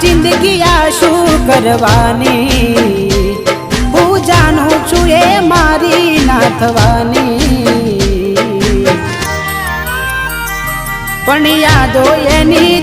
જિંદગી આ શું કરવાની હું જાણું છું એ મારી ના થવાની પણ યાદો એની